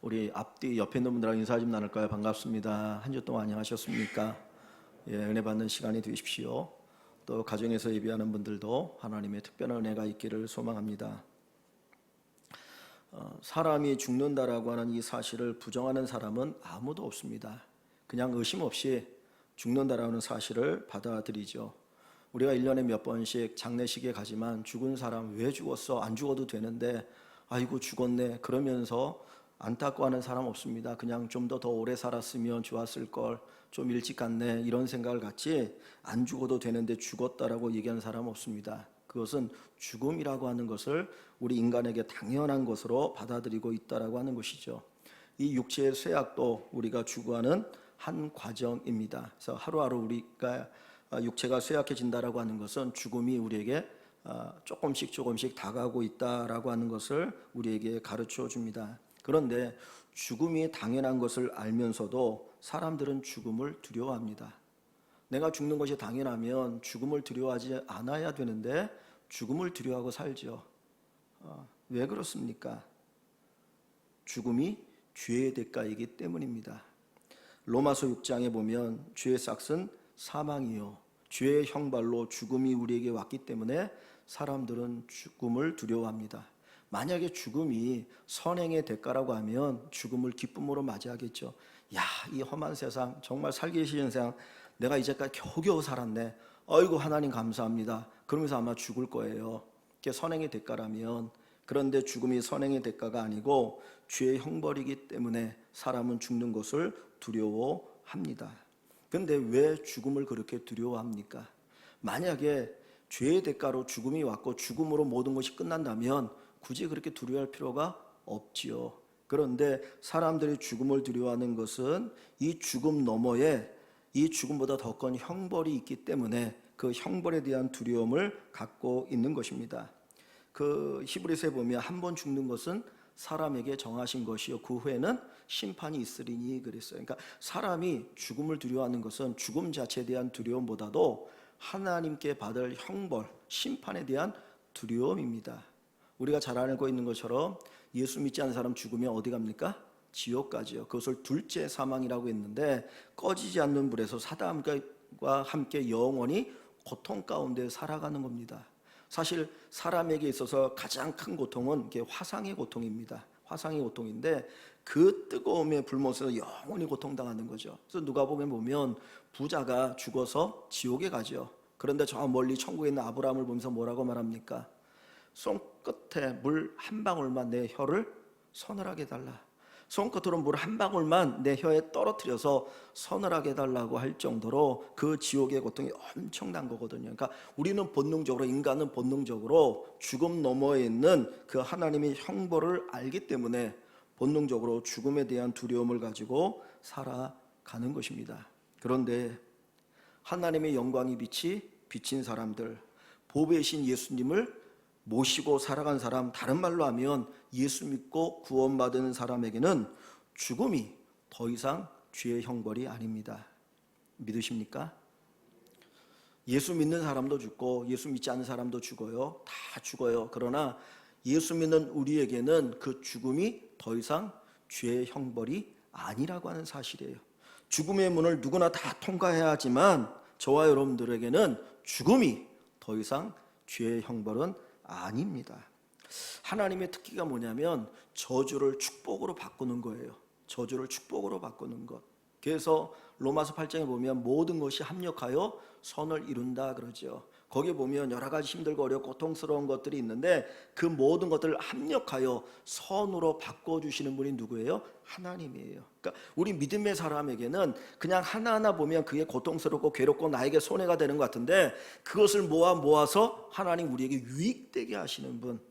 우리 앞뒤 옆에 있는 분들하고 인사 좀 나눌까요? 반갑습니다. 한 주 동안 안녕하셨습니까? 은혜 받는 시간이 되십시오. 또 가정에서 예배하는 분들도 하나님의 특별한 은혜가 있기를 소망합니다. 사람이 죽는다라고 하는 이 사실을 부정하는 사람은 아무도 없습니다. 그냥 의심 없이 죽는다라는 사실을 받아들이죠. 우리가 1년에 몇 번씩 장례식에 가지만 죽은 사람 왜 죽었어? 안 죽어도 되는데 아이고 죽었네 그러면서 안타까워하는 사람 없습니다. 그냥 좀 더 오래 살았으면 좋았을 걸, 좀 일찍 갔네 이런 생각을 갖지 안 죽어도 되는데 죽었다라고 얘기하는 사람 없습니다. 그것은 죽음이라고 하는 것을 우리 인간에게 당연한 것으로 받아들이고 있다라고 하는 것이죠. 이 육체의 쇠약도 우리가 죽어가는 한 과정입니다. 그래서 하루하루 우리가 육체가 쇠약해진다라고 하는 것은 죽음이 우리에게 조금씩 다가오고 있다라고 하는 것을 우리에게 가르쳐 줍니다. 그런데 죽음이 당연한 것을 알면서도 사람들은 죽음을 두려워합니다. 내가 죽는 것이 당연하면 죽음을 두려워하지 않아야 되는데 죽음을 두려워하고 살죠. 왜 그렇습니까? 죽음이 죄의 대가이기 때문입니다. 로마서 6장에 보면 죄의 삭은 사망이요 죄의 형벌로 죽음이 우리에게 왔기 때문에 사람들은 죽음을 두려워합니다. 만약에 죽음이 선행의 대가라고 하면 죽음을 기쁨으로 맞이하겠죠. 야, 이 험한 세상, 정말 살기 싫은 세상 내가 이제까지 겨우겨우 살았네. 아이고 하나님 감사합니다. 그러면서 아마 죽을 거예요. 그게 선행의 대가라면. 그런데 죽음이 선행의 대가가 아니고 죄의 형벌이기 때문에 사람은 죽는 것을 두려워합니다. 그런데 왜 죽음을 그렇게 두려워합니까? 만약에 죄의 대가로 죽음이 왔고 죽음으로 모든 것이 끝난다면 굳이 그렇게 두려워할 필요가 없지요. 그런데 사람들이 죽음을 두려워하는 것은 이 죽음 너머에 이 죽음보다 더 큰 형벌이 있기 때문에 그 형벌에 대한 두려움을 갖고 있는 것입니다. 그 히브리서에 보면 한 번 죽는 것은 사람에게 정하신 것이요 그 후에는 심판이 있으리니 그랬어요. 그러니까 사람이 죽음을 두려워하는 것은 죽음 자체에 대한 두려움보다도 하나님께 받을 형벌, 심판에 대한 두려움입니다. 우리가 잘 알고 있는 것처럼 예수 믿지 않는 사람 죽으면 어디 갑니까? 지옥 가지요. 그것을 둘째 사망이라고 했는데 꺼지지 않는 불에서 사단과 함께 영원히 고통 가운데 살아가는 겁니다. 사실 사람에게 있어서 가장 큰 고통은 화상의 고통입니다. 화상의 고통인데 그 뜨거움에 불못에서 영원히 고통당하는 거죠. 그래서 누가복음에 보면 부자가 죽어서 지옥에 가죠. 그런데 저 멀리 천국에 있는 아브라함을 보면서 뭐라고 말합니까? 손끝에 물 한 방울만 내 혀를 서늘하게 달라. 손끝으로 물 한 방울만 내 혀에 떨어뜨려서 서늘하게 해달라고 할 정도로 그 지옥의 고통이 엄청난 거거든요. 그러니까 우리는 본능적으로, 인간은 본능적으로 죽음 너머에 있는 그 하나님의 형벌을 알기 때문에 본능적으로 죽음에 대한 두려움을 가지고 살아가는 것입니다. 그런데 하나님의 영광이 비친 사람들, 보배이신 예수님을 모시고 살아간 사람, 다른 말로 하면 예수 믿고 구원받은 사람에게는 죽음이 더 이상 죄의 형벌이 아닙니다. 믿으십니까? 예수 믿는 사람도 죽고 예수 믿지 않는 사람도 죽어요. 다 죽어요. 그러나 예수 믿는 우리에게는 그 죽음이 더 이상 죄의 형벌이 아니라고 하는 사실이에요. 죽음의 문을 누구나 다 통과해야 하지만 저와 여러분들에게는 죽음이 더 이상 죄의 형벌은 아닙니다. 하나님의 특기가 뭐냐면 저주를 축복으로 바꾸는 거예요. 저주를 축복으로 바꾸는 것. 그래서 로마서 8장에 보면 모든 것이 합력하여 선을 이룬다 그러죠. 거기에 보면 여러 가지 힘들고 어렵고 고통스러운 것들이 있는데 그 모든 것들을 합력하여 선으로 바꿔주시는 분이 누구예요? 하나님이에요. 그러니까 우리 믿음의 사람에게는 그냥 하나하나 보면 그게 고통스럽고 괴롭고 나에게 손해가 되는 것 같은데 그것을 모아서 하나님 우리에게 유익되게 하시는 분,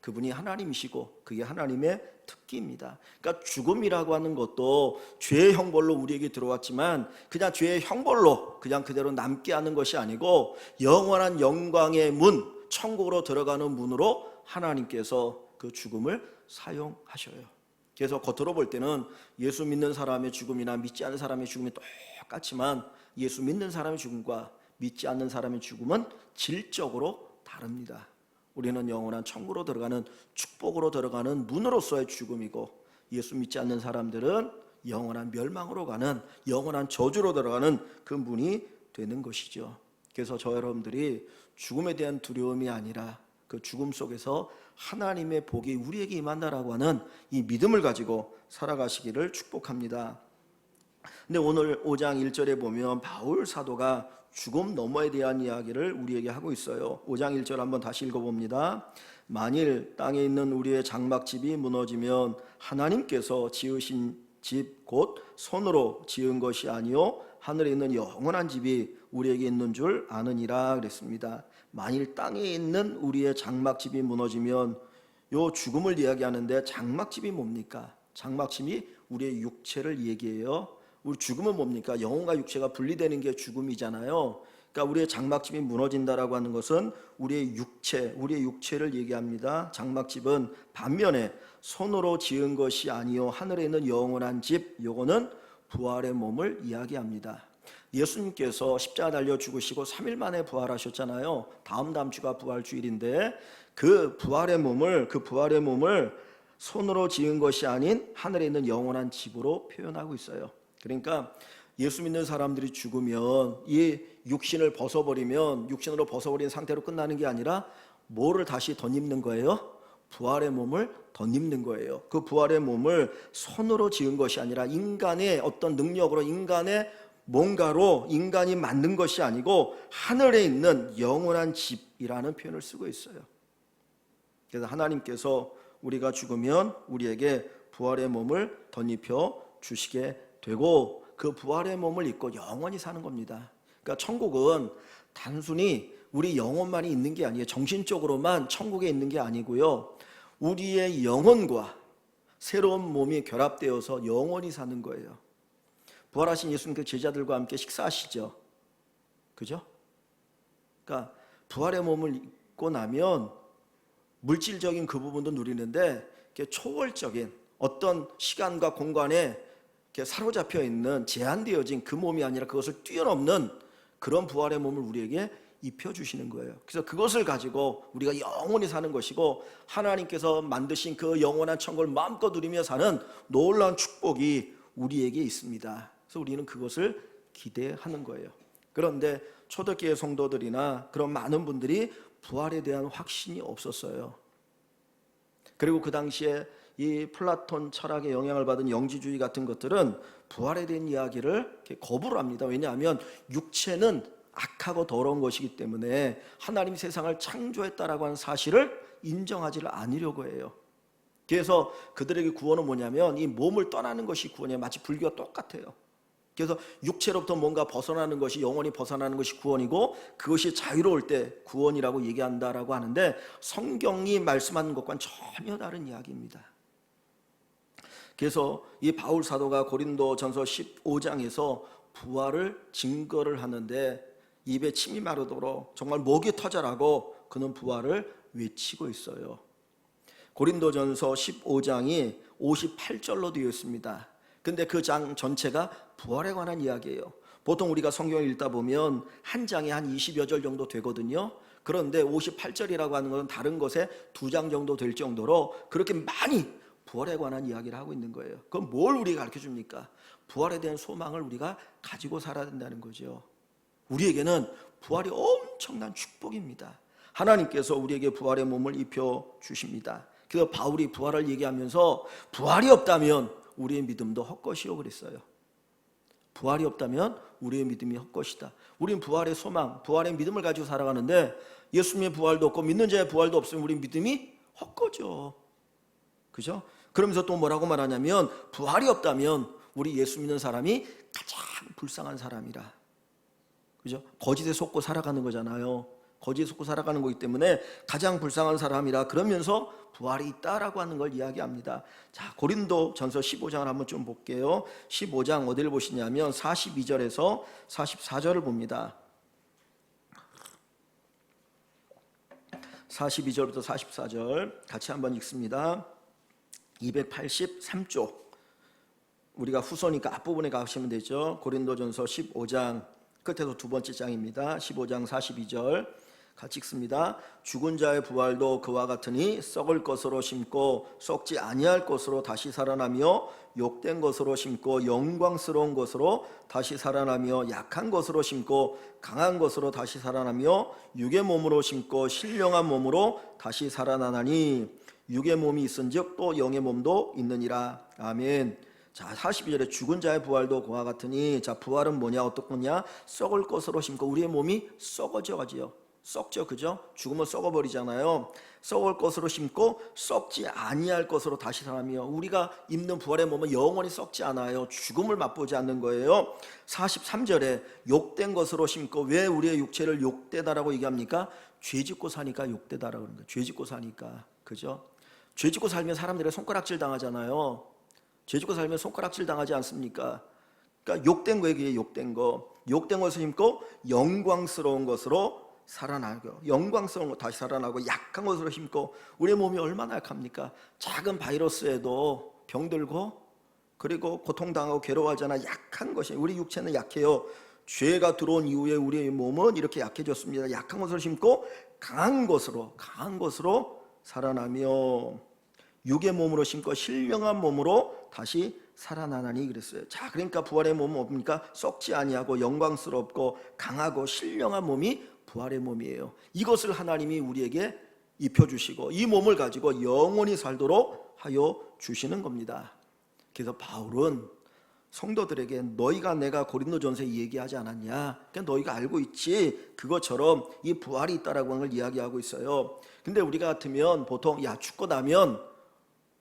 그분이 하나님이시고 그게 하나님의 특기입니다. 그러니까 죽음이라고 하는 것도 죄의 형벌로 우리에게 들어왔지만 그냥 죄의 형벌로 그냥 그대로 남게 하는 것이 아니고 영원한 영광의 문, 천국으로 들어가는 문으로 하나님께서 그 죽음을 사용하셔요. 그래서 겉으로 볼 때는 예수 믿는 사람의 죽음이나 믿지 않는 사람의 죽음이 똑같지만 예수 믿는 사람의 죽음과 믿지 않는 사람의 죽음은 질적으로 다릅니다. 우리는 영원한 천국으로 들어가는 축복으로 들어가는 문으로서의 죽음이고 예수 믿지 않는 사람들은 영원한 멸망으로 가는, 영원한 저주로 들어가는 그 문이 되는 것이죠. 그래서 저 여러분들이 죽음에 대한 두려움이 아니라 그 죽음 속에서 하나님의 복이 우리에게 임한다라고 하는 이 믿음을 가지고 살아가시기를 축복합니다. 근데 오늘 5장 1절에 보면 바울 사도가 죽음 너머에 대한 이야기를 우리에게 하고 있어요. 5장 1절 한번 다시 읽어봅니다. 만일 땅에 있는 우리의 장막집이 무너지면 하나님께서 지으신 집 곧 손으로 지은 것이 아니요 하늘에 있는 영원한 집이 우리에게 있는 줄 아느니라 그랬습니다. 만일 땅에 있는 우리의 장막집이 무너지면, 요 죽음을 이야기하는데 장막집이 뭡니까? 장막집이 우리의 육체를 얘기해요. 우리 죽음은 뭡니까? 영혼과 육체가 분리되는 게 죽음이잖아요. 그러니까 우리의 장막집이 무너진다라고 하는 것은 우리의 육체를 얘기합니다. 장막집은 반면에 손으로 지은 것이 아니요 하늘에 있는 영원한 집, 요거는 부활의 몸을 이야기합니다. 예수님께서 십자가 달려 죽으시고 3일 만에 부활하셨잖아요. 다음 주가 부활주일인데 그 부활의 몸을 손으로 지은 것이 아닌 하늘에 있는 영원한 집으로 표현하고 있어요. 그러니까 예수 믿는 사람들이 죽으면 이 육신으로 벗어버린 상태로 끝나는 게 아니라 뭐를 다시 덧입는 거예요? 부활의 몸을 덧입는 거예요. 그 부활의 몸을 손으로 지은 것이 아니라 인간의 어떤 능력으로, 인간의 뭔가로 인간이 만든 것이 아니고 하늘에 있는 영원한 집이라는 표현을 쓰고 있어요. 그래서 하나님께서 우리가 죽으면 우리에게 부활의 몸을 덧입혀 주시게 되고 그 부활의 몸을 입고 영원히 사는 겁니다. 그러니까 천국은 단순히 우리 영혼만이 있는 게 아니에요. 정신적으로만 천국에 있는 게 아니고요. 우리의 영혼과 새로운 몸이 결합되어서 영원히 사는 거예요. 부활하신 예수님 그 제자들과 함께 식사하시죠. 그죠? 그러니까 부활의 몸을 입고 나면 물질적인 그 부분도 누리는데 초월적인 어떤 시간과 공간에 사로잡혀 있는 제한되어진 그 몸이 아니라 그것을 뛰어넘는 그런 부활의 몸을 우리에게 입혀주시는 거예요. 그래서 그것을 가지고 우리가 영원히 사는 것이고 하나님께서 만드신 그 영원한 천국을 마음껏 누리며 사는 놀라운 축복이 우리에게 있습니다. 그래서 우리는 그것을 기대하는 거예요. 그런데 초대교회 성도들이나 그런 많은 분들이 부활에 대한 확신이 없었어요. 그리고 그 당시에 이 플라톤 철학의 영향을 받은 영지주의 같은 것들은 부활에 대한 이야기를 거부를 합니다. 왜냐하면 육체는 악하고 더러운 것이기 때문에 하나님이 세상을 창조했다라고 하는 사실을 인정하지를 않으려고 해요. 그래서 그들에게 구원은 뭐냐면 이 몸을 떠나는 것이 구원이에요. 마치 불교와 똑같아요. 그래서 육체로부터 뭔가 벗어나는 것이, 영원히 벗어나는 것이 구원이고 그것이 자유로울 때 구원이라고 얘기한다라고 하는데 성경이 말씀하는 것과는 전혀 다른 이야기입니다. 그래서 이 바울 사도가 고린도전서 15장에서 부활을 증거를 하는데 입에 침이 마르도록 정말 목이 터져라고 그는 부활을 외치고 있어요. 고린도전서 15장이 58절로 되어 있습니다. 근데 그 장 전체가 부활에 관한 이야기예요. 보통 우리가 성경을 읽다 보면 한 장에 한 20여 절 정도 되거든요. 그런데 58절이라고 하는 것은 다른 것에 2장 정도 될 정도로 그렇게 많이 부활에 관한 이야기를 하고 있는 거예요. 그럼 뭘 우리가 가르쳐 줍니까? 부활에 대한 소망을 우리가 가지고 살아야 된다는 거죠. 우리에게는 부활이 엄청난 축복입니다. 하나님께서 우리에게 부활의 몸을 입혀 주십니다. 그래서 바울이 부활을 얘기하면서 부활이 없다면 우리의 믿음도 헛것이요 그랬어요. 부활이 없다면 우리의 믿음이 헛것이다. 우리는 부활의 소망, 부활의 믿음을 가지고 살아가는데 예수님의 부활도 없고 믿는 자의 부활도 없으면 우리 믿음이 헛거죠. 그죠? 그러면서 또 뭐라고 말하냐면 부활이 없다면 우리 예수 믿는 사람이 가장 불쌍한 사람이라. 그죠? 거짓에 속고 살아가는 거잖아요. 거짓에 속고 살아가는 거기 때문에 가장 불쌍한 사람이라 그러면서 부활이 있다라고 하는 걸 이야기합니다. 자, 고린도전서 15장을 한번 좀 볼게요. 15장 어디를 보시냐면 42절에서 44절을 봅니다. 42절부터 44절 같이 한번 읽습니다. 283쪽. 우리가 후서니까 앞부분에 가시면 되죠. 고린도전서 15장 끝에서 두 번째 장입니다. 15장 42절 같이 읽습니다. 죽은 자의 부활도 그와 같으니 썩을 것으로 심고 썩지 아니할 것으로 다시 살아나며 욕된 것으로 심고 영광스러운 것으로 다시 살아나며 약한 것으로 심고 강한 것으로 다시 살아나며 육의 몸으로 심고 신령한 몸으로 다시 살아나나니 육의 몸이 있은즉 또 영의 몸도 있느니라. 아멘. 자, 42절에 죽은 자의 부활도 그와 같으니, 자, 부활은 뭐냐, 어떤 거냐? 썩을 것으로 심고, 우리의 몸이 썩어져 가지요. 썩죠, 그죠? 죽으면 썩어버리잖아요. 썩을 것으로 심고 썩지 아니할 것으로 다시 살아나며, 우리가 입는 부활의 몸은 영원히 썩지 않아요. 죽음을 맛보지 않는 거예요. 43절에 욕된 것으로 심고, 왜 우리의 육체를 욕되다라고 얘기합니까? 죄 짓고 사니까 욕되다라고 그러는 거예요. 죄 짓고 사니까, 그죠? 죄 짓고 살면 사람들이 손가락질 당하잖아요. 죄 짓고 살면 손가락질 당하지 않습니까? 그러니까 욕된 거예요. 그게 욕된 거. 욕된 것을 심고 영광스러운 것으로 살아나고, 영광스러운 것 다시 살아나고, 약한 것으로 심고, 우리의 몸이 얼마나 약합니까? 작은 바이러스에도 병들고 그리고 고통당하고 괴로워하잖아. 약한 것이, 우리 육체는 약해요. 죄가 들어온 이후에 우리의 몸은 이렇게 약해졌습니다. 약한 것으로 심고 강한 것으로 살아나며 육의 몸으로 심고 신령한 몸으로 다시 살아나나니 그랬어요. 자, 그러니까 부활의 몸은 뭡니까? 썩지 아니하고 영광스럽고 강하고 신령한 몸이 부활의 몸이에요. 이것을 하나님이 우리에게 입혀주시고 이 몸을 가지고 영원히 살도록 하여 주시는 겁니다. 그래서 바울은 성도들에게 너희가, 내가 고린도전서에 얘기하지 않았냐, 그러니까 너희가 알고 있지, 그것처럼 이 부활이 있다라고 하는 걸 이야기하고 있어요. 근데 우리가 같으면 보통 야, 죽고 나면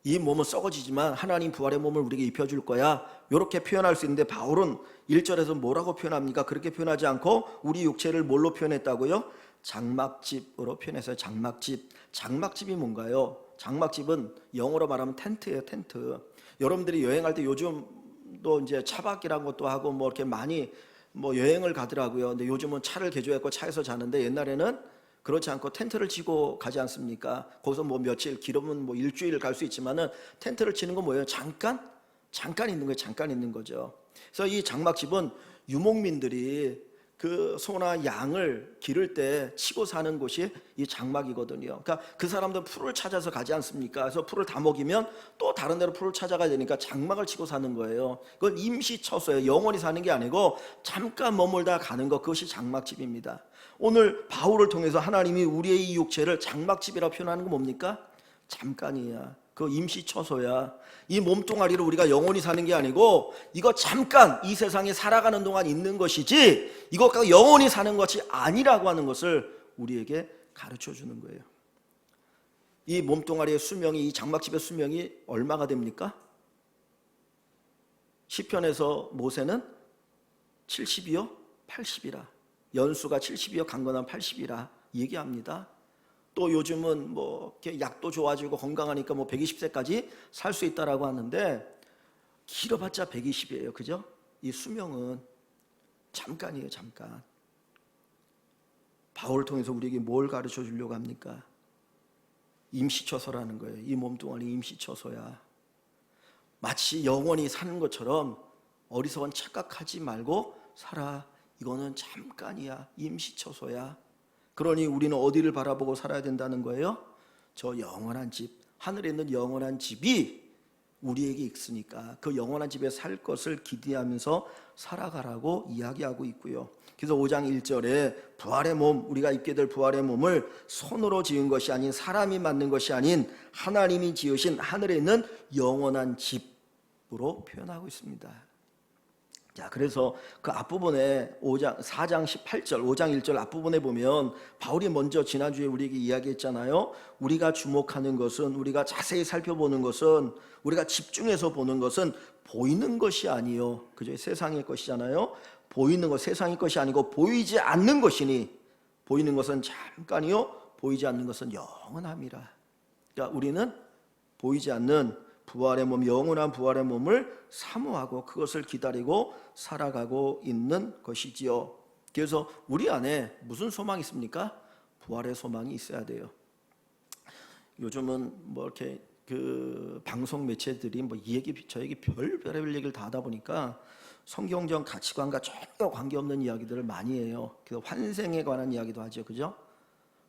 이 몸은 썩어지지만 하나님 부활의 몸을 우리에게 입혀줄 거야, 이렇게 표현할 수 있는데, 바울은 1절에서 뭐라고 표현합니까? 그렇게 표현하지 않고 우리 육체를 뭘로 표현했다고요? 장막집으로 표현했어요. 장막집이 뭔가요? 장막집은 영어로 말하면 텐트예요. 텐트. 여러분들이 여행할 때 요즘도 이제 차박이라는 것도 하고 뭐 이렇게 많이 뭐 여행을 가더라고요. 근데 요즘은 차를 개조했고 차에서 자는데, 옛날에는 그렇지 않고 텐트를 치고 가지 않습니까? 거기서 뭐 며칠, 길으면 뭐 일주일 갈 수 있지만은 텐트를 치는 건 뭐예요? 잠깐 있는 거예요. 잠깐 있는 거죠. 그래서 이 장막집은 유목민들이 그 소나 양을 기를 때 치고 사는 곳이 이 장막이거든요. 그러니까 그 사람들은 풀을 찾아서 가지 않습니까? 그래서 풀을 다 먹이면 또 다른 데로 풀을 찾아가야 되니까 장막을 치고 사는 거예요. 그건 임시처소예요. 영원히 사는 게 아니고 잠깐 머물다 가는 것, 그것이 장막집입니다. 오늘 바울을 통해서 하나님이 우리의 이 육체를 장막집이라고 표현하는 건 뭡니까? 잠깐이야. 그 임시처소야. 이 몸뚱아리를 우리가 영원히 사는 게 아니고 이거 잠깐 이 세상에 살아가는 동안 있는 것이지 이것과 영원히 사는 것이 아니라고 하는 것을 우리에게 가르쳐 주는 거예요. 이 몸뚱아리의 수명이, 이 장막집의 수명이 얼마가 됩니까? 시편에서 모세는 70이요 80이라, 연수가 70이요 강건한 80이라 얘기합니다. 또 요즘은 뭐 약도 좋아지고 건강하니까 뭐 120세까지 살 수 있다라고 하는데, 길어봤자 120이에요. 그죠? 이 수명은 잠깐이에요. 잠깐. 바울을 통해서 우리에게 뭘 가르쳐 주려고 합니까? 임시처소라는 거예요. 이 몸뚱아리 임시처소야. 마치 영원히 사는 것처럼 어리석은 착각하지 말고 살아. 이거는 잠깐이야. 임시처소야. 그러니 우리는 어디를 바라보고 살아야 된다는 거예요? 저 영원한 집, 하늘에 있는 영원한 집이 우리에게 있으니까 그 영원한 집에 살 것을 기대하면서 살아가라고 이야기하고 있고요. 그래서 5장 1절에 부활의 몸, 우리가 입게 될 부활의 몸을 손으로 지은 것이 아닌, 사람이 만든 것이 아닌 하나님이 지으신 하늘에 있는 영원한 집으로 표현하고 있습니다. 자, 그래서 그 앞부분에 4장 18절, 5장 1절 앞부분에 보면 바울이 먼저 지난주에 우리에게 이야기했잖아요. 우리가 주목하는 것은, 우리가 자세히 살펴보는 것은, 우리가 집중해서 보는 것은 보이는 것이 아니요, 그죠? 세상의 것이잖아요. 보이는 것, 세상의 것이 아니고 보이지 않는 것이니, 보이는 것은 잠깐이요 보이지 않는 것은 영원함이라. 그러니까 우리는 보이지 않는 부활의 몸, 영원한 부활의 몸을 사모하고 그것을 기다리고 살아가고 있는 것이지요. 그래서 우리 안에 무슨 소망이 있습니까? 부활의 소망이 있어야 돼요. 요즘은 뭐 이렇게 그 방송 매체들이 뭐 이 얘기 저 얘기 별의별 얘기를 다 하다 보니까 성경적 가치관과 전혀 관계없는 이야기들을 많이 해요. 그래서 환생에 관한 이야기도 하죠, 그죠?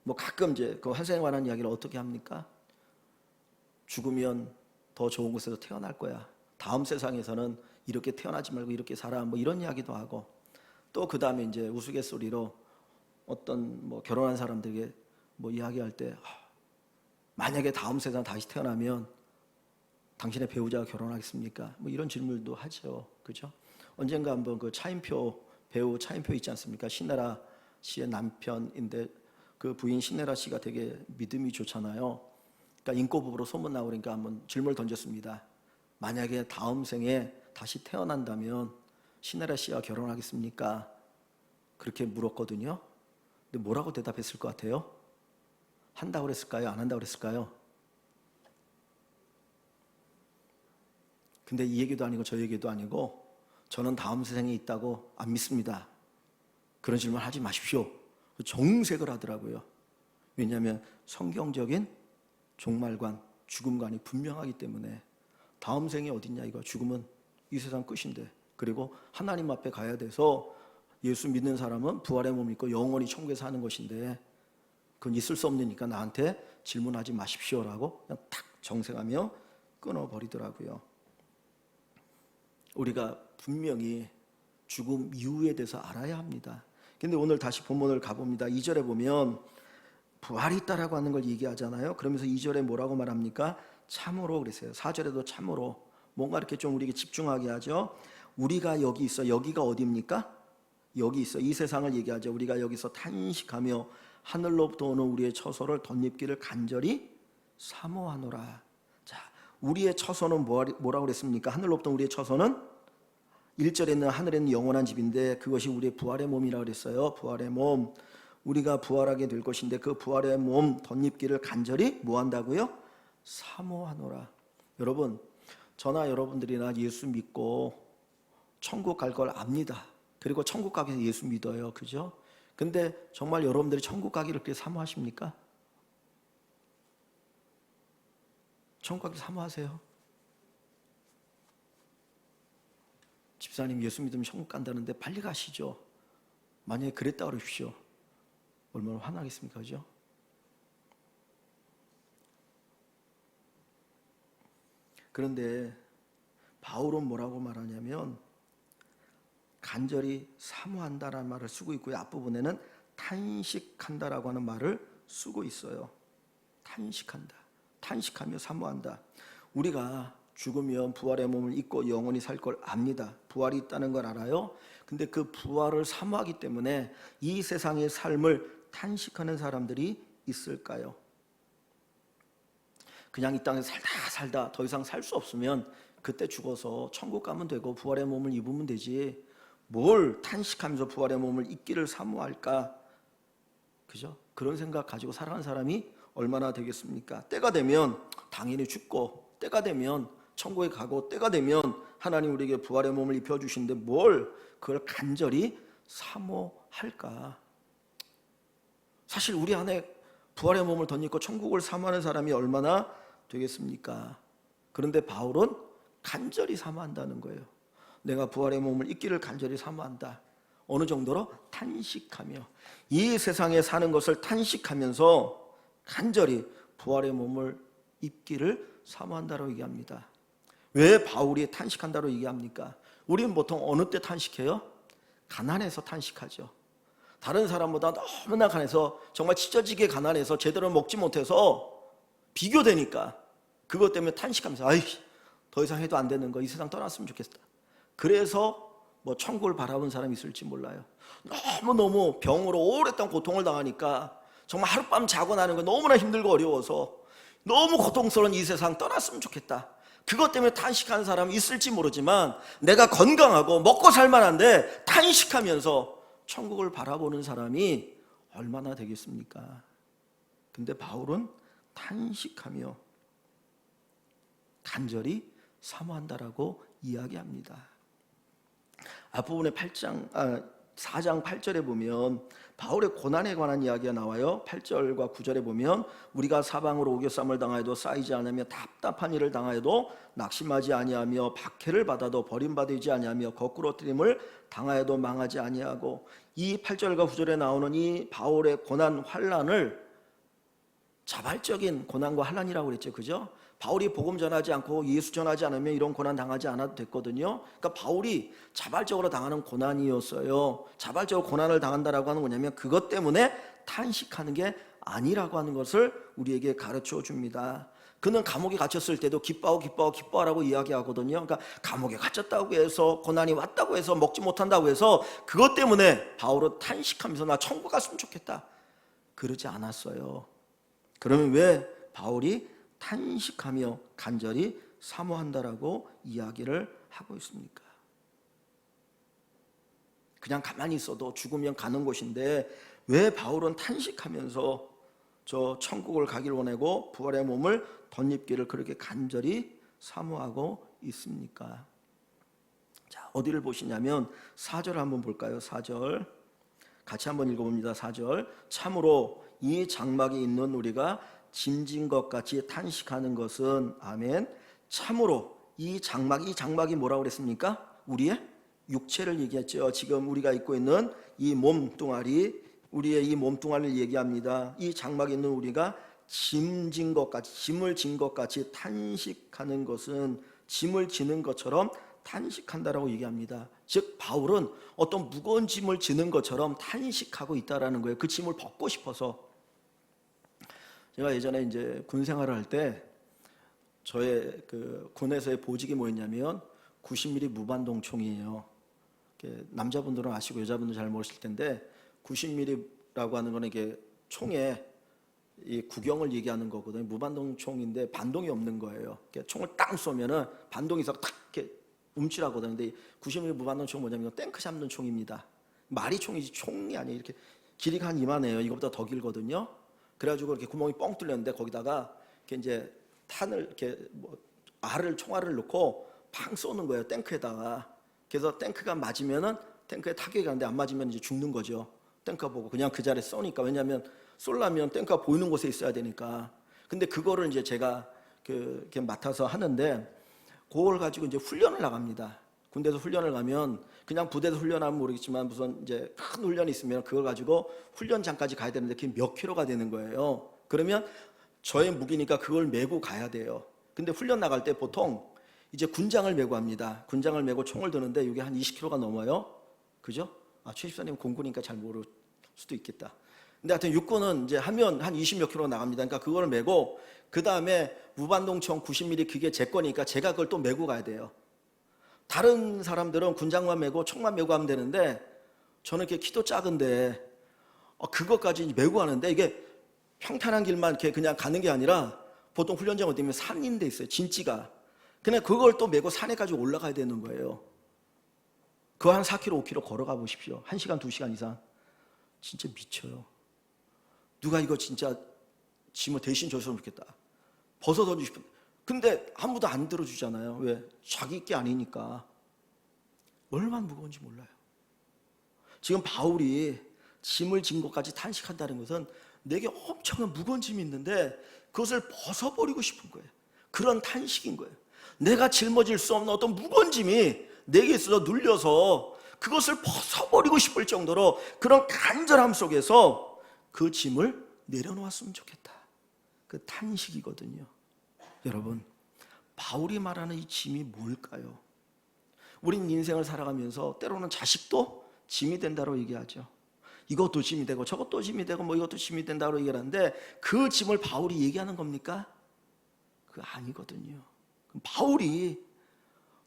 뭐 가끔 이제 그 환생에 관한 이야기를 어떻게 합니까? 죽으면 더 좋은 곳에서 태어날 거야. 다음 세상에서는 이렇게 태어나지 말고 이렇게 살아. 뭐 이런 이야기도 하고, 또 그 다음에 이제 우스갯소리로 어떤 뭐 결혼한 사람들에게 뭐 이야기할 때, 만약에 다음 세상 다시 태어나면 당신의 배우자가 결혼하겠습니까? 뭐 이런 질문도 하죠. 그죠? 언젠가 한번 그 배우 차인표 있지 않습니까? 신나라 씨의 남편인데 그 부인 신나라 씨가 되게 믿음이 좋잖아요. 그러니까 인고 부부로 소문나고 그러니까 한번 질문을 던졌습니다. 만약에 다음 생에 다시 태어난다면 신나라 씨와 결혼하겠습니까? 그렇게 물었거든요. 근데 뭐라고 대답했을 것 같아요? 한다고 그랬을까요? 안 한다고 그랬을까요? 근데 이 얘기도 아니고 저 얘기도 아니고 저는 다음 세상에 있다고 안 믿습니다. 그런 질문 하지 마십시오. 정색을 하더라고요. 왜냐하면 성경적인 종말관, 죽음관이 분명하기 때문에 다음 생이 어딨냐 이거. 죽음은 이 세상 끝인데, 그리고 하나님 앞에 가야 돼서 예수 믿는 사람은 부활의 몸을 입고 영원히 천국에 사는 것인데 그건 있을 수 없으니까 나한테 질문하지 마십시오라고 그냥 탁 정색하며 끊어버리더라고요. 우리가 분명히 죽음 이후에 대해서 알아야 합니다. 근데 오늘 다시 본문을 가봅니다. 2절에 보면 부활이 있다라고 하는 걸 얘기하잖아요. 그러면서 2절에 뭐라고 말합니까? 참으로 그랬어요. 4절에도 참으로. 뭔가 이렇게 좀 우리에게 집중하게 하죠. 우리가 여기 있어. 여기가 어디입니까? 여기 있어. 이 세상을 얘기하죠. 우리가 여기서 탄식하며 하늘로부터 오는 우리의 처소를 덧입기를 간절히 사모하노라. 자, 우리의 처소는 뭐라고 그랬습니까? 하늘로부터 우리의 처소는 1절에 있는 하늘에 있는 영원한 집인데 그것이 우리의 부활의 몸이라고 그랬어요. 부활의 몸. 우리가 부활하게 될 것인데 그 부활의 몸 덧입기를 간절히 뭐 한다고요? 사모하노라. 여러분, 저나 여러분들이나 예수 믿고 천국 갈 걸 압니다. 그리고 천국 가기 위해서 예수 믿어요. 그죠? 근데 정말 여러분들이 천국 가기를 그렇게 사모하십니까? 천국 가기 사모하세요? 집사님 예수 믿으면 천국 간다는데 빨리 가시죠. 만약에 그랬다 그러십시오. 얼마나 화나겠습니까? 그죠? 그런데 바울은 뭐라고 말하냐면 간절히 사모한다라는 말을 쓰고 있고요. 앞부분에는 탄식한다라고 하는 말을 쓰고 있어요. 탄식한다. 탄식하며 사모한다. 우리가 죽으면 부활의 몸을 입고 영원히 살 걸 압니다. 부활이 있다는 걸 알아요. 근데 그 부활을 사모하기 때문에 이 세상의 삶을 탄식하는 사람들이 있을까요? 그냥 이 땅에서 살다 더 이상 살 수 없으면 그때 죽어서 천국 가면 되고 부활의 몸을 입으면 되지, 뭘 탄식하면서 부활의 몸을 입기를 사모할까? 그죠? 그런 생각 가지고 살아가는 사람이 얼마나 되겠습니까? 때가 되면 당연히 죽고, 때가 되면 천국에 가고, 때가 되면 하나님 우리에게 부활의 몸을 입혀주시는데 뭘 그걸 간절히 사모할까? 사실 우리 안에 부활의 몸을 덧입고 천국을 사모하는 사람이 얼마나 되겠습니까? 그런데 바울은 간절히 사모한다는 거예요. 내가 부활의 몸을 입기를 간절히 사모한다. 어느 정도로? 탄식하며, 이 세상에 사는 것을 탄식하면서 간절히 부활의 몸을 입기를 사모한다고 얘기합니다. 왜 바울이 탄식한다고 얘기합니까? 우리는 보통 어느 때 탄식해요? 가난해서 탄식하죠. 다른 사람보다 너무나 가난해서, 정말 찢어지게 가난해서 제대로 먹지 못해서 비교되니까 그것 때문에 탄식하면서 아이 더 이상 해도 안 되는 거, 이 세상 떠났으면 좋겠다. 그래서 뭐 천국을 바라본 사람이 있을지 몰라요. 너무너무 병으로 오랫동안 고통을 당하니까 정말 하룻밤 자고 나는 거 너무나 힘들고 어려워서 너무 고통스러운 이 세상 떠났으면 좋겠다. 그것 때문에 탄식하는 사람이 있을지 모르지만 내가 건강하고 먹고 살만한데 탄식하면서 천국을 바라보는 사람이 얼마나 되겠습니까? 근데 바울은 탄식하며 간절히 사모한다라고 이야기합니다. 앞부분에 4장 8절에 보면 바울의 고난에 관한 이야기가 나와요. 8절과 9절에 보면 우리가 사방으로 오겨쌈을 당하여도 쌓이지 않으며 답답한 일을 당하여도 낙심하지 아니하며 박해를 받아도 버림받지 아니하며 거꾸로 뜨림을 당하여도 망하지 아니하고, 이 8절과 9절에 나오는 이 바울의 고난 환난을 자발적인 고난과 환난이라고 그랬죠. 그죠? 바울이 복음 전하지 않고 예수 전하지 않으면 이런 고난 당하지 않아도 됐거든요. 그러니까 바울이 자발적으로 당하는 고난이었어요. 자발적으로 고난을 당한다라고 하는 거냐면 그것 때문에 탄식하는 게 아니라고 하는 것을 우리에게 가르쳐 줍니다. 그는 감옥에 갇혔을 때도 기뻐하라고 이야기하거든요. 그러니까 감옥에 갇혔다고 해서 고난이 왔다고 해서 먹지 못한다고 해서 그것 때문에 바울은 탄식하면서 나 천국 갔으면 좋겠다 그러지 않았어요. 그러면 왜 바울이 탄식하며 간절히 사모한다라고 이야기를 하고 있습니까? 그냥 가만히 있어도 죽으면 가는 곳인데 왜 바울은 탄식하면서 저 천국을 가기를 원하고 부활의 몸을 덧입기를 그렇게 간절히 사모하고 있습니까? 자, 어디를 보시냐면 4절 한번 볼까요? 4절 같이 한번 읽어봅니다. 4절 참으로 이 장막이 있는 우리가 짐진 것 같이 탄식하는 것은 아멘. 참으로 이 장막이 뭐라고 그랬습니까? 우리의 육체를 얘기했죠. 지금 우리가 입고 있는 이 몸뚱아리, 우리의 이 몸뚱아리를 얘기합니다. 이 장막에 있는 우리가 짐을 진 것 같이 탄식하는 것은 짐을 지는 것처럼 탄식한다라고 얘기합니다. 즉 바울은 어떤 무거운 짐을 지는 것처럼 탄식하고 있다라는 거예요. 그 짐을 벗고 싶어서. 제가 예전에 이제 군 생활을 할 때 저의 그 군에서의 보직이 뭐였냐면 90mm 무반동 총이에요. 남자분들은 아시고 여자분들은 잘 모르실 텐데 90mm라고 하는 거는 이게 총에 이 구경을 얘기하는 거거든요. 무반동 총인데 반동이 없는 거예요. 총을 딱 쏘면은 반동이 있어 탁 이렇게 움찔하거든요. 근데 90mm 무반동 총은 뭐냐면 탱크 잡는 총입니다. 말이 총이지 총이 아니에요. 이렇게 길이가 한 이만해요. 이거보다 더 길거든요. 그래가지고 이렇게 구멍이 뻥 뚫렸는데 거기다가 이렇게 이제 탄을 이렇게 총알을 넣고 팡 쏘는 거예요. 탱크에다가. 그래서 탱크가 맞으면은 탱크에 타격이 가는데 안 맞으면 이제 죽는 거죠. 탱크가 보고 그냥 그 자리에 쏘니까. 왜냐하면 쏠라면 탱크가 보이는 곳에 있어야 되니까. 근데 그거를 이제 제가 이렇게 맡아서 하는데 그걸 가지고 이제 훈련을 나갑니다. 군대에서 훈련을 가면 그냥 부대에서 훈련하면 모르겠지만 무슨 이제 큰 훈련이 있으면 그걸 가지고 훈련장까지 가야 되는데 그게 몇 킬로가 되는 거예요. 그러면 저의 무기니까 그걸 메고 가야 돼요. 근데 훈련 나갈 때 보통 이제 군장을 메고 합니다. 군장을 메고 총을 드는데 이게 한 20kg가 넘어요. 그죠? 최 집사님 공군이니까 잘 모를 수도 있겠다. 근데 하여튼 육군은 이제 하면 한 20몇 킬로 나갑니다. 그러니까 그걸 메고 그 다음에 무반동총 90mm 그게 제 거니까 제가 그걸 또 메고 가야 돼요. 다른 사람들은 군장만 메고 총만 메고 하면 되는데 저는 이렇게 키도 작은데 그것까지 메고 하는데 이게 평탄한 길만 이렇게 그냥 가는 게 아니라 보통 훈련장 어디 보면 산인 데 있어요. 진지가. 그냥 그걸 또 메고 산에까지 올라가야 되는 거예요. 그거 한 4km, 5km 걸어가 보십시오. 1시간, 2시간 이상. 진짜 미쳐요. 누가 이거 진짜 짐을 대신 줬으면 좋겠다. 벗어 던지고 싶은데. 근데 아무도 안 들어주잖아요. 왜? 자기 게 아니니까. 얼마나 무거운지 몰라요. 지금 바울이 짐을 진 것까지 탄식한다는 것은 내게 엄청난 무거운 짐이 있는데 그것을 벗어버리고 싶은 거예요. 그런 탄식인 거예요. 내가 짊어질 수 없는 어떤 무거운 짐이 내게 있어서 눌려서 그것을 벗어버리고 싶을 정도로 그런 간절함 속에서 그 짐을 내려놓았으면 좋겠다. 그 탄식이거든요. 여러분, 바울이 말하는 이 짐이 뭘까요? 우린 인생을 살아가면서 때로는 자식도 짐이 된다고 얘기하죠. 이것도 짐이 되고 저것도 짐이 되고 뭐 이것도 짐이 된다고 얘기하는데 그 짐을 바울이 얘기하는 겁니까? 그거 아니거든요. 바울이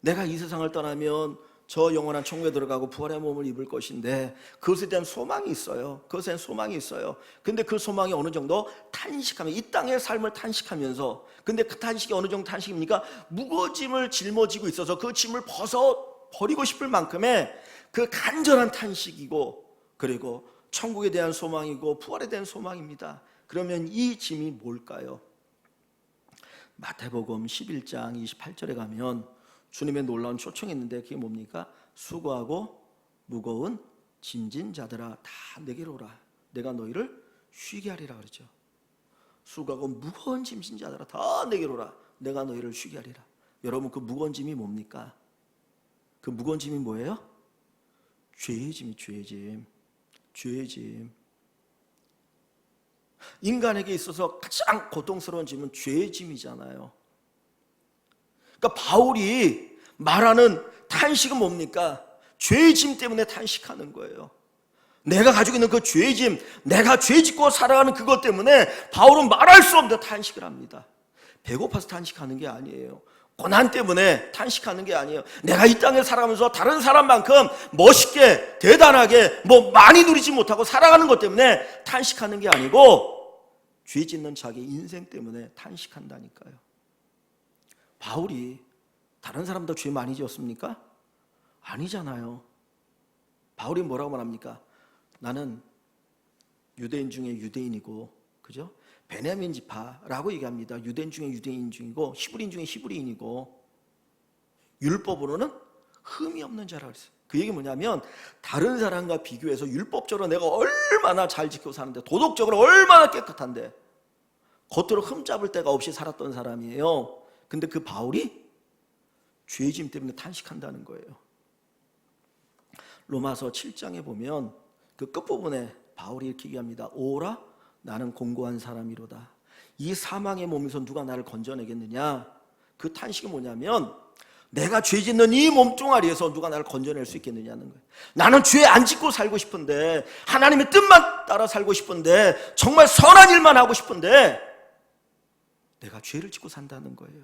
내가 이 세상을 떠나면 저 영원한 천국에 들어가고 부활의 몸을 입을 것인데 그것에 대한 소망이 있어요. 그것에 대한 소망이 있어요. 근데 그 소망이 어느 정도 탄식하면 이 땅의 삶을 탄식하면서 근데 그 탄식이 어느 정도 탄식입니까? 무거운 짐을 짊어지고 있어서 그 짐을 벗어버리고 싶을 만큼의 그 간절한 탄식이고 그리고 천국에 대한 소망이고 부활에 대한 소망입니다. 그러면 이 짐이 뭘까요? 마태복음 11장 28절에 가면 주님의 놀라운 초청이 있는데 그게 뭡니까? 수고하고 무거운 짐진 자들아 다 내게로 오라. 내가 너희를 쉬게 하리라 그러죠. 수고하고 무거운 짐진 자들아 다 내게로 오라. 내가 너희를 쉬게 하리라. 여러분 그 무거운 짐이 뭡니까? 그 무거운 짐이 뭐예요? 죄의 짐이 죄의 짐. 죄의 짐. 인간에게 있어서 가장 고통스러운 짐은 죄의 짐이잖아요. 그러니까 바울이 말하는 탄식은 뭡니까? 죄의 짐 때문에 탄식하는 거예요. 내가 가지고 있는 그 죄의 짐, 내가 죄 짓고 살아가는 그것 때문에 바울은 말할 수 없는 탄식을 합니다. 배고파서 탄식하는 게 아니에요. 고난 때문에 탄식하는 게 아니에요. 내가 이 땅에 살아가면서 다른 사람만큼 멋있게 대단하게 많이 누리지 못하고 살아가는 것 때문에 탄식하는 게 아니고 죄 짓는 자기 인생 때문에 탄식한다니까요. 바울이 다른 사람도 죄 많이 지었습니까? 아니잖아요. 바울이 뭐라고 말합니까? 나는 유대인 중에 유대인이고, 그죠? 베냐민 지파라고 얘기합니다. 유대인 중에 유대인 중이고, 히브리인 중에 히브리인이고, 율법으로는 흠이 없는 자라고 그랬어요. 그 얘기 뭐냐면 다른 사람과 비교해서 율법적으로 내가 얼마나 잘 지키고 사는데, 도덕적으로 얼마나 깨끗한데 겉으로 흠잡을 데가 없이 살았던 사람이에요. 근데 그 바울이 죄짐 때문에 탄식한다는 거예요. 로마서 7장에 보면 그 끝부분에 바울이 이렇게 얘기합니다. 오라 나는 공고한 사람이로다. 이 사망의 몸에서 누가 나를 건져내겠느냐. 그 탄식이 뭐냐면 내가 죄 짓는 이 몸뚱아리에서 누가 나를 건져낼 수 있겠느냐는 거예요. 나는 죄 안 짓고 살고 싶은데, 하나님의 뜻만 따라 살고 싶은데, 정말 선한 일만 하고 싶은데 내가 죄를 짓고 산다는 거예요.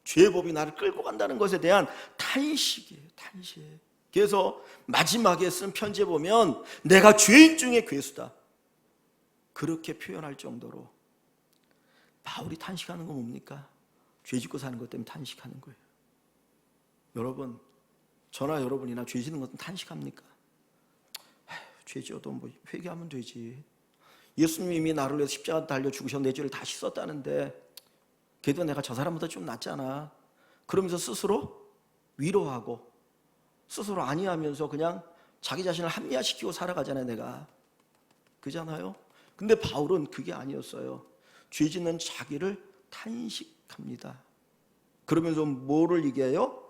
죄의 법이 나를 끌고 간다는 것에 대한 탄식이에요. 탄식. 그래서 마지막에 쓴 편지에 보면 내가 죄인 중에 괴수다, 그렇게 표현할 정도로. 바울이 탄식하는 건 뭡니까? 죄 짓고 사는 것 때문에 탄식하는 거예요. 여러분, 저나 여러분이나 죄 짓는 것은 탄식합니까? 죄 지어도 회개하면 되지. 예수님이 나를 위해서 십자가 달려 죽으셔 내 죄를 다 씻었다는데 그래도 내가 저 사람보다 좀 낫잖아. 그러면서 스스로 위로하고 스스로 아니하면서 그냥 자기 자신을 합리화시키고 살아가잖아요. 내가 그잖아요. 근데 바울은 그게 아니었어요. 죄 짓는 자기를 탄식합니다. 그러면서 뭐를 얘기해요?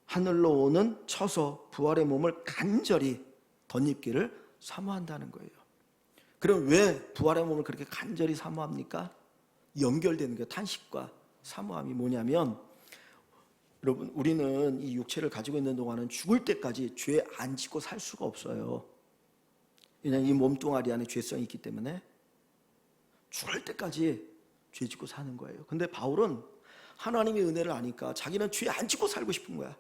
하늘로 오는 처소 부활의 몸을 간절히 덧입기를 사모한다는 거예요. 그럼 왜 부활의 몸을 그렇게 간절히 사모합니까? 연결되는 거예요. 탄식과 사모함이 뭐냐면, 여러분, 우리는 이 육체를 가지고 있는 동안은 죽을 때까지 죄 안 짓고 살 수가 없어요. 왜냐하면 이 몸뚱아리 안에 죄성이 있기 때문에 죽을 때까지 죄 짓고 사는 거예요. 근데 바울은 하나님의 은혜를 아니까 자기는 죄 안 짓고 살고 싶은 거야.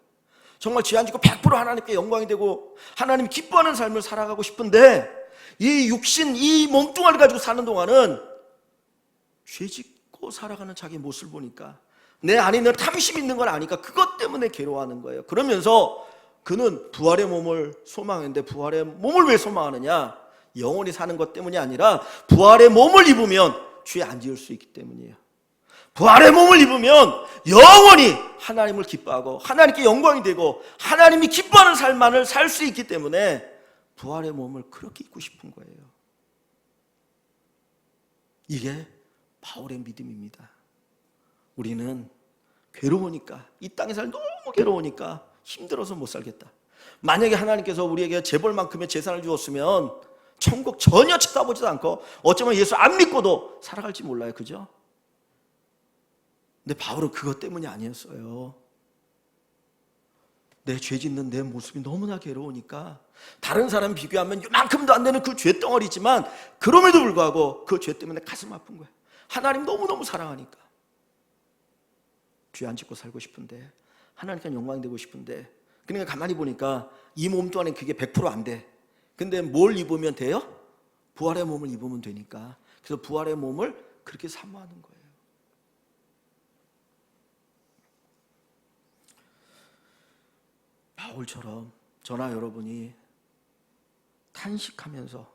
정말 죄 안 짓고 100% 하나님께 영광이 되고 하나님 기뻐하는 삶을 살아가고 싶은데, 이 육신, 이 몸뚱아리 가지고 사는 동안은 죄 짓고 살아가는 자기 모습을 보니까, 내 안에 있는 탐심 있는 걸 아니까 그것 때문에 괴로워하는 거예요. 그러면서 그는 부활의 몸을 소망했는데, 부활의 몸을 왜 소망하느냐? 영원히 사는 것 때문이 아니라 부활의 몸을 입으면 죄 안 지을 수 있기 때문이에요. 부활의 몸을 입으면 영원히 하나님을 기뻐하고 하나님께 영광이 되고 하나님이 기뻐하는 삶만을 살 수 있기 때문에 부활의 몸을 그렇게 입고 싶은 거예요. 이게 바울의 믿음입니다. 우리는 괴로우니까, 이 땅에 살 너무 괴로우니까 힘들어서 못 살겠다. 만약에 하나님께서 우리에게 재벌만큼의 재산을 주었으면 천국 전혀 쳐다보지도 않고 어쩌면 예수 안 믿고도 살아갈지 몰라요. 그죠? 근데 바울은 그것 때문이 아니었어요. 내 죄 짓는 내 모습이 너무나 괴로우니까, 다른 사람 비교하면 이만큼도 안 되는 그 죄덩어리지만 그럼에도 불구하고 그 죄 때문에 가슴 아픈 거예요. 하나님 너무너무 사랑하니까 죄 안 짓고 살고 싶은데, 하나님께 영광 되고 싶은데, 그러니까 가만히 보니까 이 몸도 안에 그게 100% 안 돼. 근데 뭘 입으면 돼요? 부활의 몸을 입으면 되니까. 그래서 부활의 몸을 그렇게 사모하는 거예요. 바울처럼 저나 여러분이 탄식하면서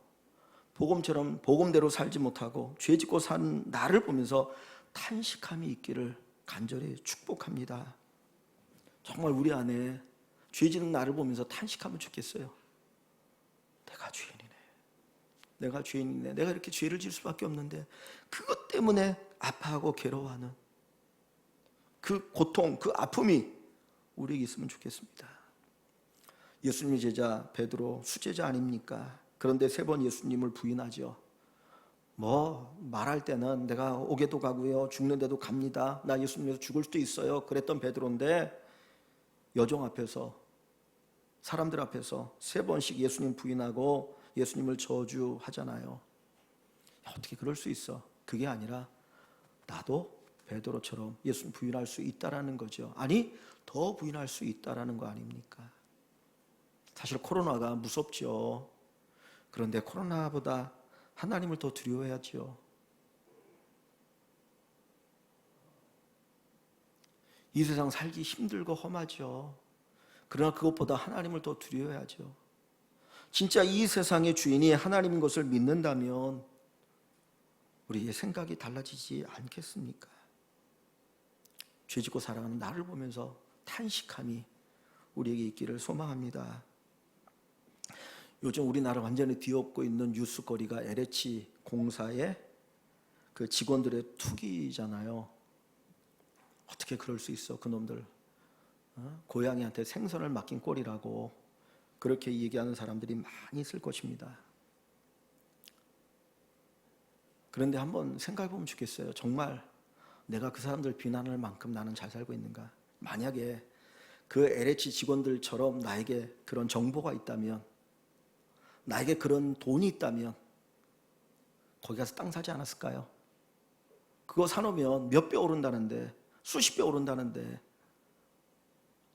복음처럼 복음대로 살지 못하고 죄 짓고 산 나를 보면서 탄식함이 있기를 간절히 축복합니다. 정말 우리 안에 죄 짓는 나를 보면서 탄식하면 좋겠어요. 내가 죄인이네. 내가 죄인이네. 내가 이렇게 죄를 지을 수밖에 없는데, 그것 때문에 아파하고 괴로워하는 그 고통, 그 아픔이 우리에게 있으면 좋겠습니다. 예수님의 제자 베드로 수제자 아닙니까? 그런데 3번 예수님을 부인하죠. 뭐 말할 때는 내가 옥에도 가고요, 죽는데도 갑니다, 나 예수님에서 죽을 수도 있어요, 그랬던 베드로인데 여종 앞에서, 사람들 앞에서 3번씩 예수님 부인하고 예수님을 저주하잖아요. 어떻게 그럴 수 있어? 그게 아니라 나도 베드로처럼 예수님 부인할 수 있다라는 거죠. 아니, 더 부인할 수 있다라는 거 아닙니까? 사실 코로나가 무섭죠. 그런데 코로나보다 하나님을 더 두려워해야죠. 이 세상 살기 힘들고 험하죠. 그러나 그것보다 하나님을 더 두려워해야죠. 진짜 이 세상의 주인이 하나님인 것을 믿는다면 우리의 생각이 달라지지 않겠습니까? 죄짓고 살아가는 나를 보면서 탄식함이 우리에게 있기를 소망합니다. 요즘 우리나라 완전히 뒤엎고 있는 뉴스거리가 LH 공사의 그 직원들의 투기잖아요. 어떻게 그럴 수 있어? 그놈들 고양이한테 생선을 맡긴 꼴이라고 그렇게 얘기하는 사람들이 많이 있을 것입니다. 그런데 한번 생각해 보면 좋겠어요. 정말 내가 그 사람들 비난할 만큼 나는 잘 살고 있는가? 만약에 그 LH 직원들처럼 나에게 그런 정보가 있다면, 나에게 그런 돈이 있다면 거기 가서 땅 사지 않았을까요? 그거 사놓으면 몇 배 오른다는데, 수십 배 오른다는데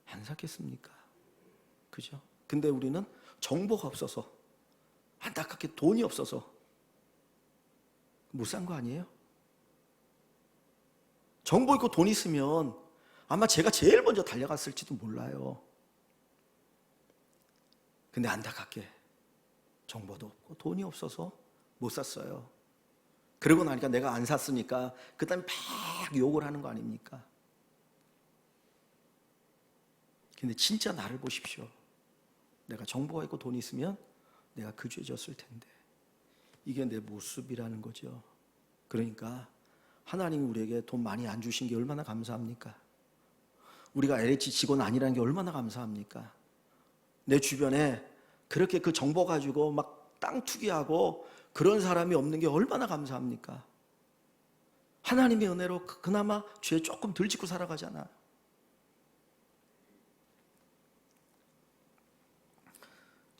안 샀겠습니까? 그죠? 근데 우리는 정보가 없어서, 안타깝게 돈이 없어서 못 산 거 아니에요? 정보 있고 돈 있으면 아마 제가 제일 먼저 달려갔을지도 몰라요. 근데 안타깝게 정보도 없고 돈이 없어서 못 샀어요. 그러고 나니까 내가 안 샀으니까 그 다음에 막 욕을 하는 거 아닙니까? 근데 진짜 나를 보십시오. 내가 정보가 있고 돈이 있으면 내가 그 죄 졌을 텐데. 이게 내 모습이라는 거죠. 그러니까 하나님이 우리에게 돈 많이 안 주신 게 얼마나 감사합니까? 우리가 LH 직원 아니라는 게 얼마나 감사합니까? 내 주변에 그렇게 그 정보 가지고 막 땅 투기하고 그런 사람이 없는 게 얼마나 감사합니까? 하나님의 은혜로 그나마 죄 조금 덜 짓고 살아가잖아.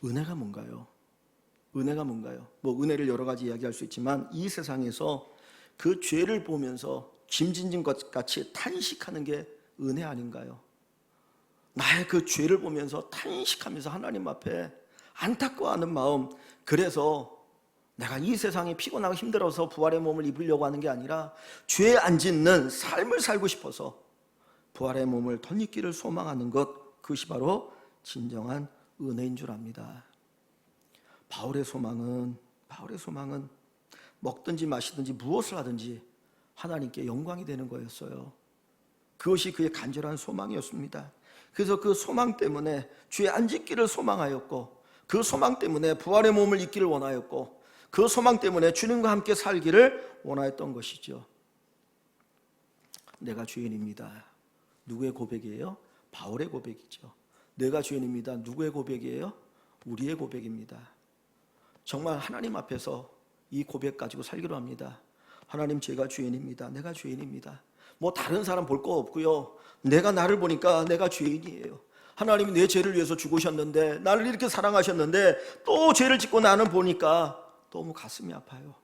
은혜가 뭔가요? 은혜가 뭔가요? 뭐 은혜를 여러 가지 이야기할 수 있지만 이 세상에서 그 죄를 보면서 짐짓는 것 같이 탄식하는 게 은혜 아닌가요? 나의 그 죄를 보면서 탄식하면서 하나님 앞에 안타까워하는 마음, 그래서 내가 이 세상에 피곤하고 힘들어서 부활의 몸을 입으려고 하는 게 아니라 죄 안 짓는 삶을 살고 싶어서 부활의 몸을 덧입기를 소망하는 것, 그것이 바로 진정한 은혜인 줄 압니다. 바울의 소망은 먹든지 마시든지 무엇을 하든지 하나님께 영광이 되는 거였어요. 그것이 그의 간절한 소망이었습니다. 그래서 그 소망 때문에 죄 안 짓기를 소망하였고, 그 소망 때문에 부활의 몸을 입기를 원하였고, 그 소망 때문에 주님과 함께 살기를 원하였던 것이죠. 내가 죄인입니다. 누구의 고백이에요? 바울의 고백이죠. 내가 죄인입니다. 누구의 고백이에요? 우리의 고백입니다. 정말 하나님 앞에서 이 고백 가지고 살기로 합니다. 하나님, 제가 죄인입니다. 내가 죄인입니다. 뭐 다른 사람 볼 거 없고요. 내가 나를 보니까 내가 죄인이에요. 하나님이 내 죄를 위해서 죽으셨는데, 나를 이렇게 사랑하셨는데 또 죄를 짓고 나는 보니까 너무 가슴이 아파요.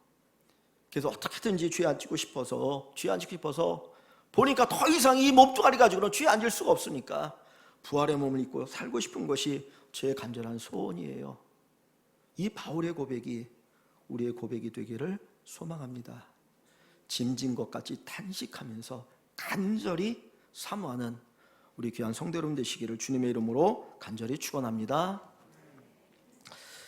그래서 어떻게든지 죄 안 짓고 싶어서 보니까 더 이상 이 몸뚱아리 가지고는 죄 안 질 수가 없으니까 부활의 몸을 입고 살고 싶은 것이 제 간절한 소원이에요. 이 바울의 고백이 우리의 고백이 되기를 소망합니다. 짐진 것 같이 탄식하면서 간절히 사모하는 우리 귀한 성도 여러분 되시기를 주님의 이름으로 간절히 축원합니다.